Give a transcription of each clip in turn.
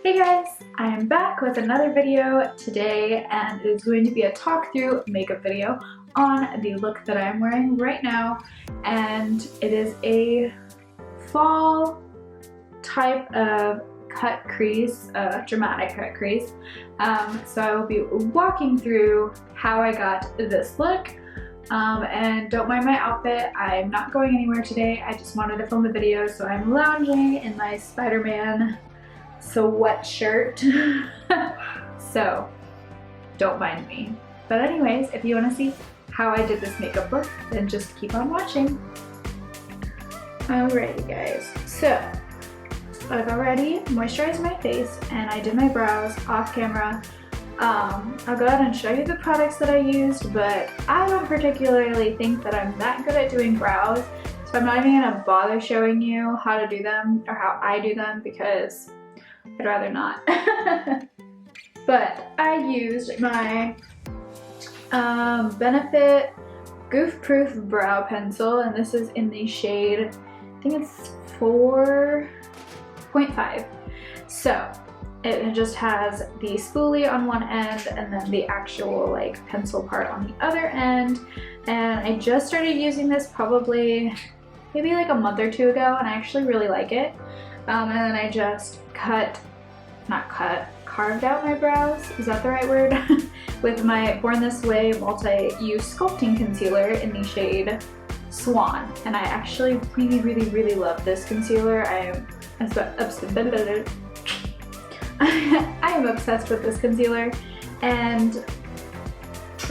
Hey guys, I am back with another video today, and it is going to be a talk through makeup video on the look that I am wearing right now, and it is a fall type of cut crease, dramatic cut crease. So I will be walking through how I got this look. And don't mind my outfit, I'm not going anywhere today. I just wanted to film a video, so I'm lounging in my Spider-Man sweatshirt. So don't mind me. But anyways, if you want to see how I did this makeup look, then just keep on watching. Alrighty guys, so I've already moisturized my face and I did my brows off camera. I'll go ahead and show you the products that I used, but I don't particularly think that I'm that good at doing brows, so I'm not even gonna bother showing you how to do them or how I do them because I'd rather not. But I used my Benefit Goof Proof Brow Pencil, and this is in the shade, I think it's 4.5. So it just has the spoolie on one end and then the actual like pencil part on the other end. And I just started using this probably maybe like a month or two ago, and I actually really like it. And then I just carved out my brows, is that the right word? With my Born This Way multi-use sculpting concealer in the shade Swan. And I actually really love this concealer. I am obsessed with this concealer, and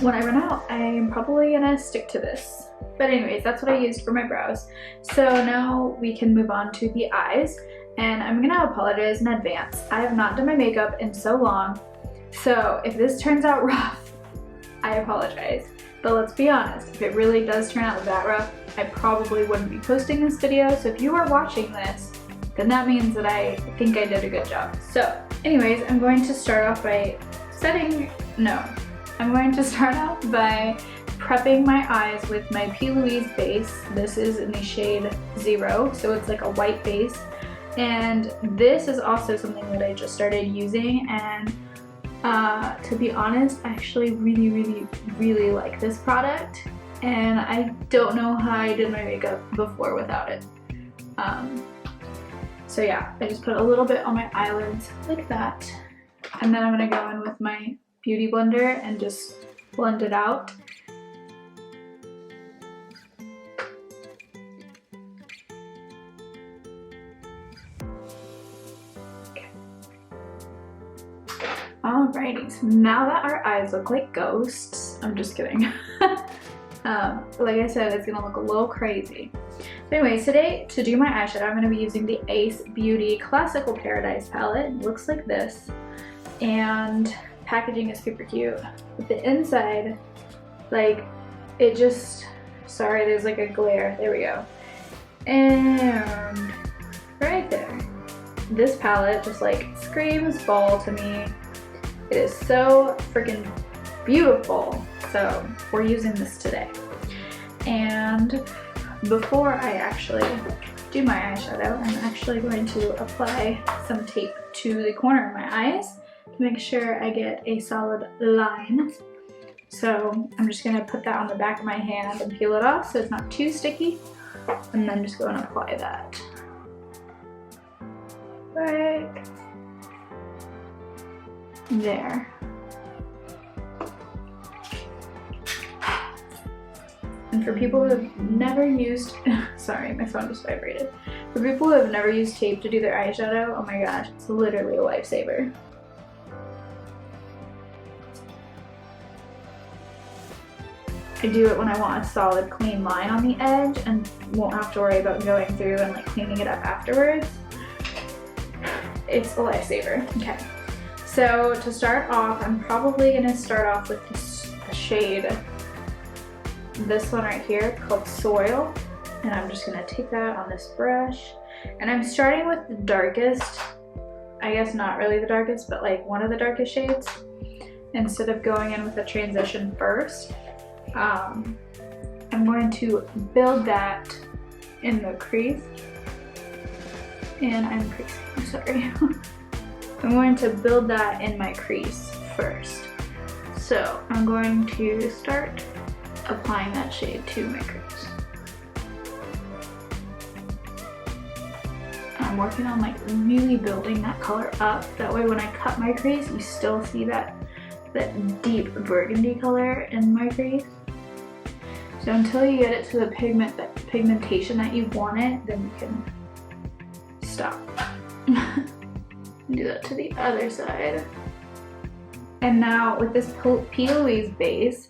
when I run out, I'm probably gonna stick to this. But anyways, that's what I used for my brows. So now we can move on to the eyes, and I'm gonna apologize in advance. I have not done my makeup in so long, so if this turns out rough, I apologize. But let's be honest, if it really does turn out that rough, I probably wouldn't be posting this video. So if you are watching this, then that means that I think I did a good job. So anyways, I'm going to start off by prepping my eyes with my P. Louise base. This is in the shade 0, so it's like a white base. And this is also something that I just started using, and to be honest, I actually really like this product, and I don't know how I did my makeup before without it. So yeah, I just put a little bit on my eyelids like that, and then I'm gonna go in with my beauty blender and just blend it out. Okay. Alrighty, so now that our eyes look like ghosts, I'm just kidding. Like I said, it's gonna look a little crazy. But anyways, today to do my eyeshadow, I'm gonna be using the Ace Beauty Classical Paradise palette. It looks like this, and packaging is super cute. But the inside, like, it just, sorry, there's like a glare. There we go. And right there, this palette just like screams fall to me. It is so freaking beautiful. So we're using this today. And before I actually do my eyeshadow, I'm actually going to apply some tape to the corner of my eyes to make sure I get a solid line. So I'm just going to put that on the back of my hand and peel it off so it's not too sticky, and then just go and apply that. Right there. And for people who have never used, sorry, my phone just vibrated. For people who have never used tape to do their eyeshadow, oh my gosh, it's literally a lifesaver. I do it when I want a solid, clean line on the edge and won't have to worry about going through and like cleaning it up afterwards. It's a lifesaver. Okay, so to start off, I'm probably gonna start off with the shade, this one right here called Soil, and I'm just gonna take that on this brush, and I'm starting with the darkest, I guess not really the darkest, but like one of the darkest shades, instead of going in with a transition first. I'm going to build that in the crease, and I'm creasing, sorry. I'm going to build that in my crease first. So I'm going to start applying that shade to my crease. I'm working on like really building that color up. That way when I cut my crease, you still see that deep burgundy color in my crease. So until you get it to the pigmentation that you want it, then you can stop. Do that to the other side. And now with this P. Louise base,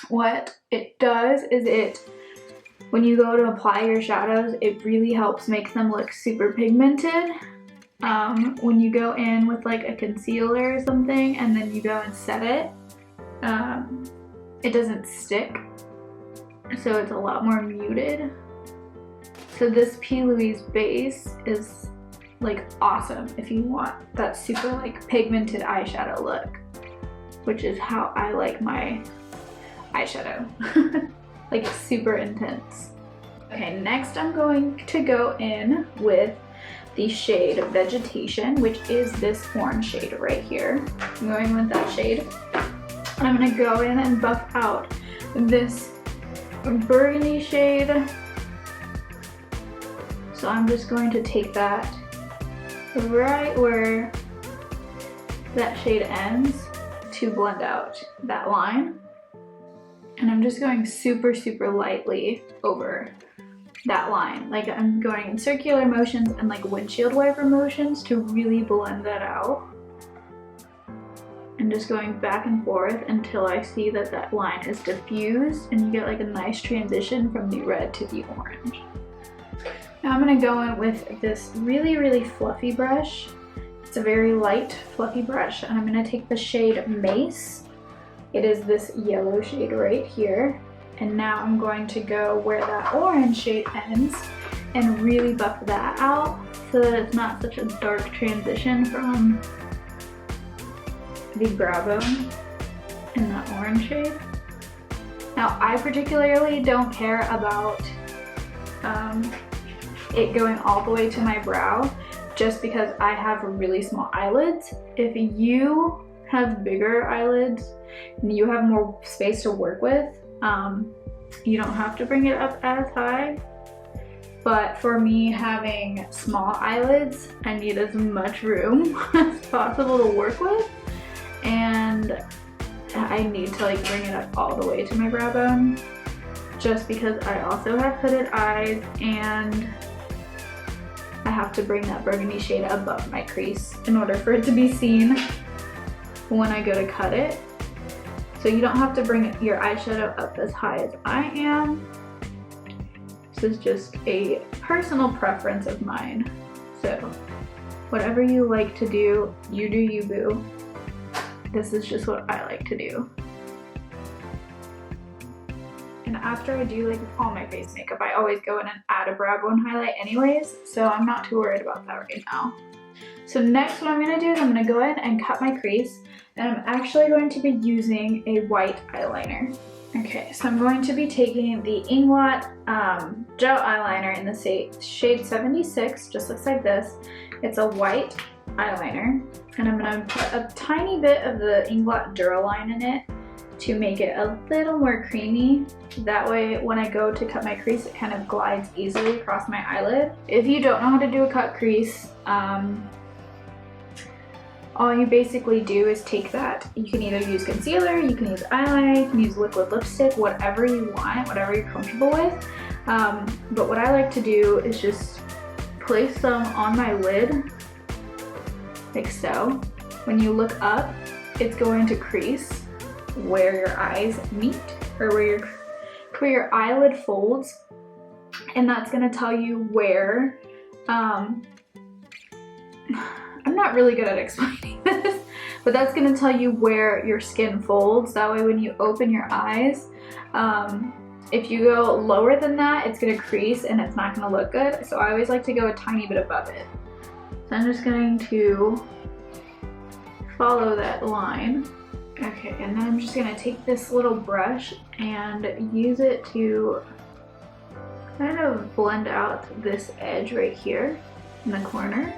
what it does is when you go to apply your shadows, it really helps make them look super pigmented. When you go in with like a concealer or something and then you go and set it, it doesn't stick. So it's a lot more muted. So this P. Louise base is like awesome if you want that super like pigmented eyeshadow look, which is how I like my eyeshadow. Like super intense. Okay, next I'm going to go in with the shade Vegetation, which is this orange shade right here. I'm going with that shade. And I'm gonna go in and buff out this burgundy shade. So I'm just going to take that right where that shade ends to blend out that line. And I'm just going super, super lightly over that line. Like I'm going in circular motions and like windshield wiper motions to really blend that out. And just going back and forth until I see that that line is diffused and you get like a nice transition from the red to the orange. Now I'm gonna go in with this really, really fluffy brush. It's a very light, fluffy brush, and I'm gonna take the shade Mace. It is this yellow shade right here. And now I'm going to go where that orange shade ends and really buff that out so that it's not such a dark transition from the brow bone in that orange shade. Now I particularly don't care about it going all the way to my brow just because I have really small eyelids. If you have bigger eyelids and you have more space to work with, you don't have to bring it up as high. But for me, having small eyelids, I need as much room as possible to work with, and I need to like bring it up all the way to my brow bone just because I also have hooded eyes and I have to bring that burgundy shade above my crease in order for it to be seen when I go to cut it. So you don't have to bring your eyeshadow up as high as I am. This is just a personal preference of mine. So whatever you like to do, you do you, boo. This is just what I like to do. And after I do like all my face makeup, I always go in and add a brow bone highlight anyways, so I'm not too worried about that right now. So next what I'm gonna do is I'm gonna go in and cut my crease, and I'm actually going to be using a white eyeliner. Okay, so I'm going to be taking the Inglot gel eyeliner in the shade 76, just looks like this. It's a white eyeliner, and I'm gonna put a tiny bit of the Inglot Duraline in it to make it a little more creamy. That way, when I go to cut my crease, it kind of glides easily across my eyelid. If you don't know how to do a cut crease, all you basically do is take that. You can either use concealer, you can use eyeliner, you can use liquid lipstick, whatever you want, whatever you're comfortable with. But what I like to do is just place some on my lid, like so. When you look up, it's going to crease where your eyes meet, or where your eyelid folds, and that's gonna tell you where, I'm not really good at explaining this, but that's gonna tell you where your skin folds. That way when you open your eyes, if you go lower than that, it's gonna crease and it's not gonna look good. So I always like to go a tiny bit above it. So I'm just going to follow that line. Okay, and then I'm just gonna take this little brush and use it to kind of blend out this edge right here in the corner.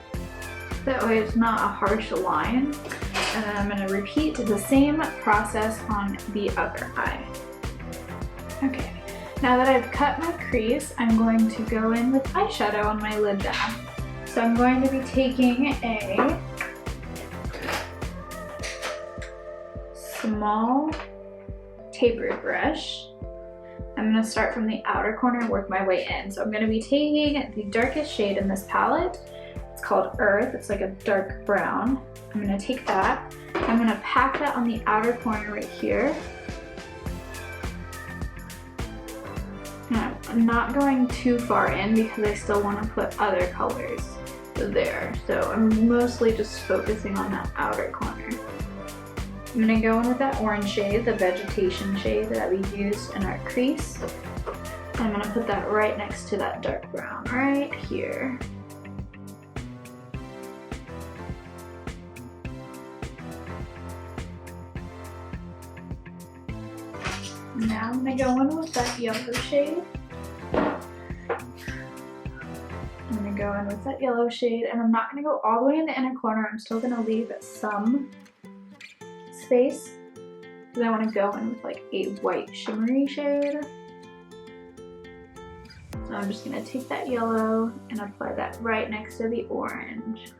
That way it's not a harsh line. And then I'm going to repeat the same process on the other eye. Okay, now that I've cut my crease, I'm going to go in with eyeshadow on my lid now. So I'm going to be taking a small tapered brush. I'm going to start from the outer corner and work my way in. So I'm going to be taking the darkest shade in this palette. It's called Earth. It's like a dark brown. I'm going to take that. I'm going to pack that on the outer corner right here. And I'm not going too far in because I still want to put other colors there. So I'm mostly just focusing on that outer corner. I'm going to go in with that orange shade, the vegetation shade that we used in our crease. I'm going to put that right next to that dark brown right here. Now I'm going to go in with that yellow shade. I'm going to go in with that yellow shade, and I'm not going to go all the way in the inner corner. I'm still going to leave some space because I want to go in with like a white shimmery shade. So I'm just going to take that yellow and apply that right next to the orange.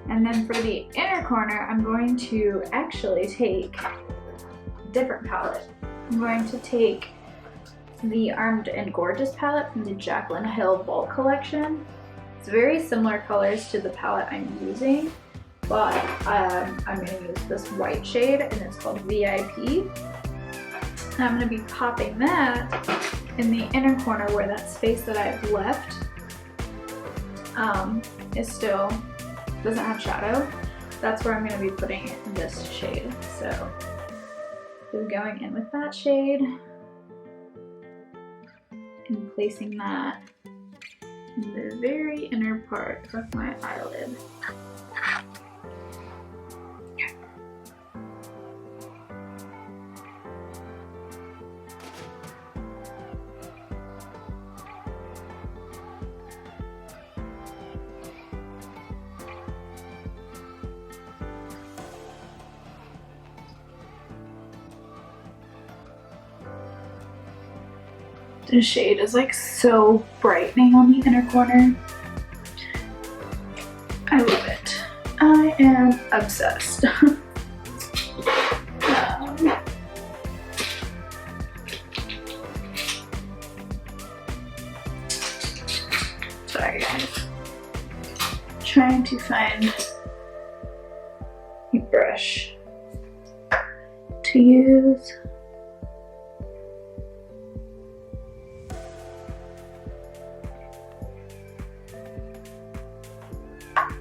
And then for the inner corner, I'm going to actually take a different palette. I'm going to take the Armed and Gorgeous palette from the Jaclyn Hill Bulk collection. It's very similar colors to the palette I'm using, but I'm going to use this white shade, and it's called VIP. And I'm going to be popping that in the inner corner where that space that I've left is still doesn't have shadow. That's where I'm going to be putting this shade. So going in with that shade and placing that in the very inner part of my eyelid. The shade is like so brightening on the inner corner. I love it. I am obsessed. Sorry guys. Trying to find a brush to use.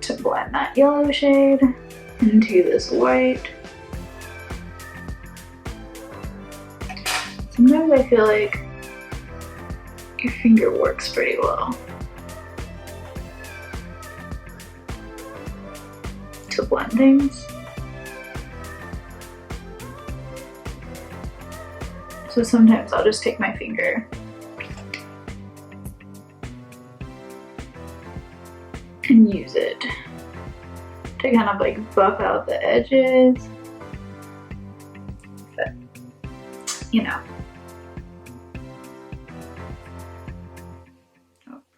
To blend that yellow shade into this white. Sometimes I feel like your finger works pretty well to blend things. So sometimes I'll just take my finger and use it to kind of like buff out the edges, but you know.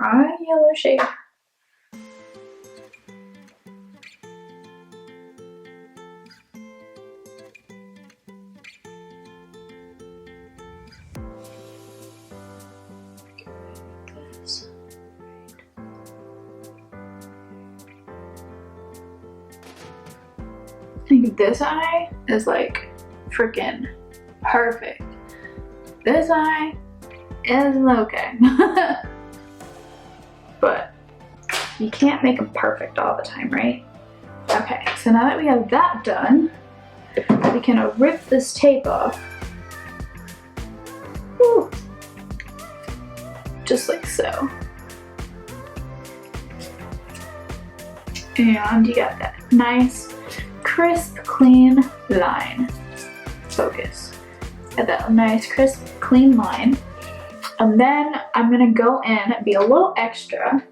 Alright, yellow shade. I think this eye is like freaking perfect. This eye is okay. But you can't make them perfect all the time, right? Okay, so now that we have that done, we can rip this tape off. Whew. Just like so. And you got that nice, crisp, clean line. Focus. Got that nice, crisp, clean line. And then I'm gonna go in, be a little extra.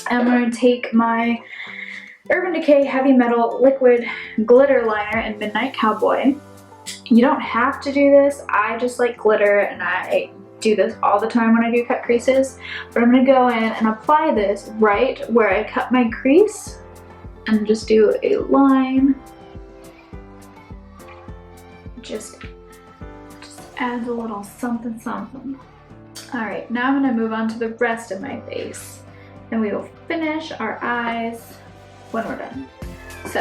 I'm gonna take my Urban Decay Heavy Metal Liquid Glitter Liner in Midnight Cowboy. You don't have to do this. I just like glitter and I do this all the time when I do cut creases. But I'm gonna go in and apply this right where I cut my crease and just do a line. Just adds a little something something. All right, now I'm gonna move on to the rest of my face and we will finish our eyes when we're done. So,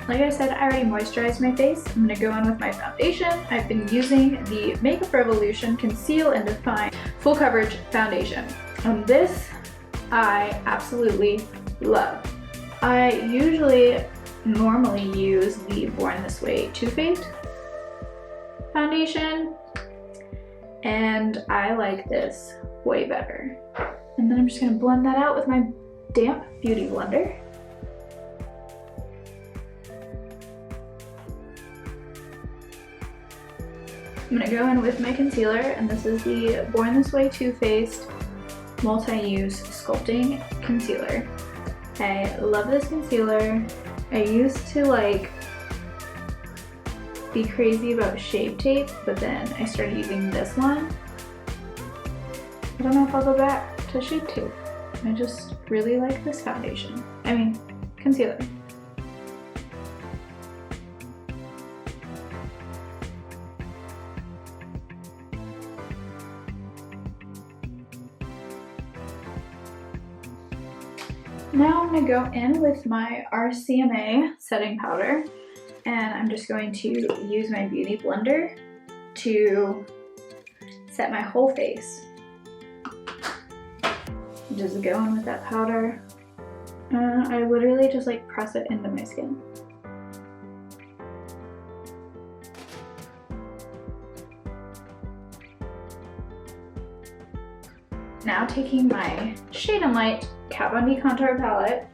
like I said, I already moisturized my face. I'm gonna go in with my foundation. I've been using the Makeup Revolution Conceal and Define Full Coverage Foundation. And this, I absolutely love. I normally use the Born This Way Too Faced foundation, and I like this way better. And then I'm just gonna blend that out with my damp beauty blender. I'm gonna go in with my concealer, and this is the Born This Way Too Faced Multi-Use Sculpting Concealer. I love this concealer. I used to be crazy about Shape Tape, but then I started using this one. I don't know if I'll go back to Shape Tape. I just really like this foundation. I mean, concealer. Now I'm going to go in with my RCMA setting powder, and I'm just going to use my beauty blender to set my whole face. Just go in with that powder. I literally just press it into my skin. Now taking my Shade and Light Kat Von D contour palette,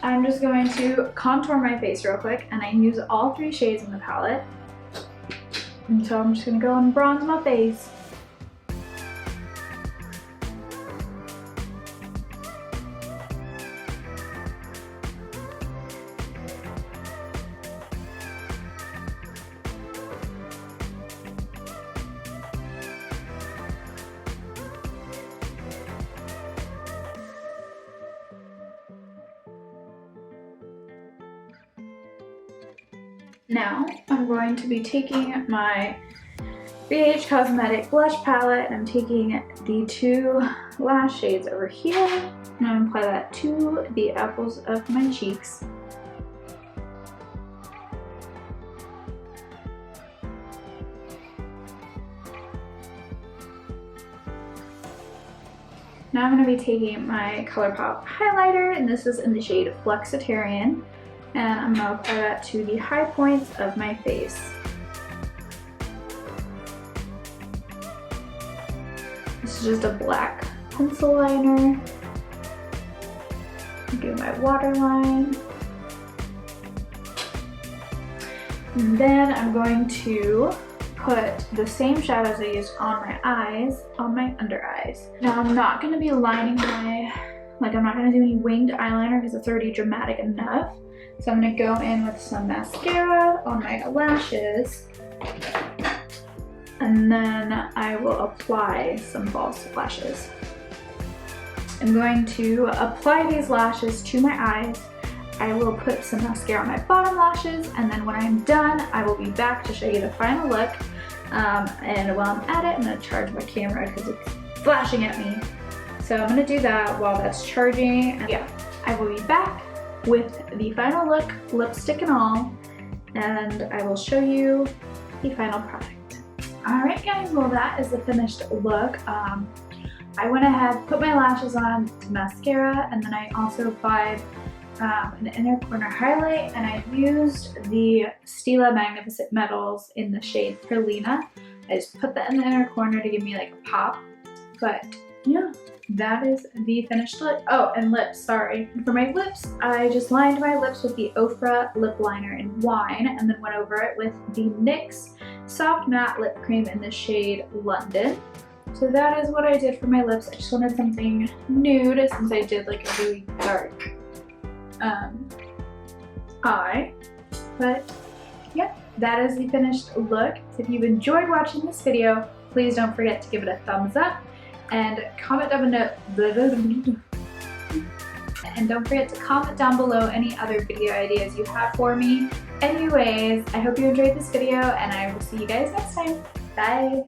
I'm just going to contour my face real quick, and I use all 3 shades in the palette. And so I'm just gonna go and bronze my face. Now I'm going to be taking my BH Cosmetic blush palette, and I'm taking the 2 lash shades over here, and I'm gonna apply that to the apples of my cheeks. Now I'm going to be taking my ColourPop highlighter, and this is in the shade Flexitarian. And I'm going to apply that to the high points of my face. This is just a black pencil liner. Do my waterline. And then I'm going to put the same shadows I used on my eyes on my under eyes. Now I'm not going to be lining my, I'm not going to do any winged eyeliner because it's already dramatic enough. So I'm going to go in with some mascara on my lashes, and then I will apply some false lashes. I'm going to apply these lashes to my eyes. I will put some mascara on my bottom lashes, and then when I'm done, I will be back to show you the final look. And while I'm at it, I'm going to charge my camera because it's flashing at me. So I'm going to do that while that's charging. And yeah, I will be back with the final look, lipstick and all, and I will show you the final product. Alright guys, well that is the finished look. I went ahead, put my lashes on to mascara, and then I also applied an inner corner highlight, and I used the Stila Magnificent Metals in the shade Perlina. I just put that in the inner corner to give me a pop, but yeah. That is the finished look. Oh, and lips, sorry. For my lips, I just lined my lips with the Ofra lip liner in Wine, and then went over it with the NYX Soft Matte Lip Cream in the shade London. So that is what I did for my lips. I just wanted something nude since I did like a really dark eye. But yeah, that is the finished look. So if you've enjoyed watching this video, please don't forget to give it a thumbs up and comment down below. And don't forget to comment down below any other video ideas you have for me. Anyways, I hope you enjoyed this video and I will see you guys next time. Bye!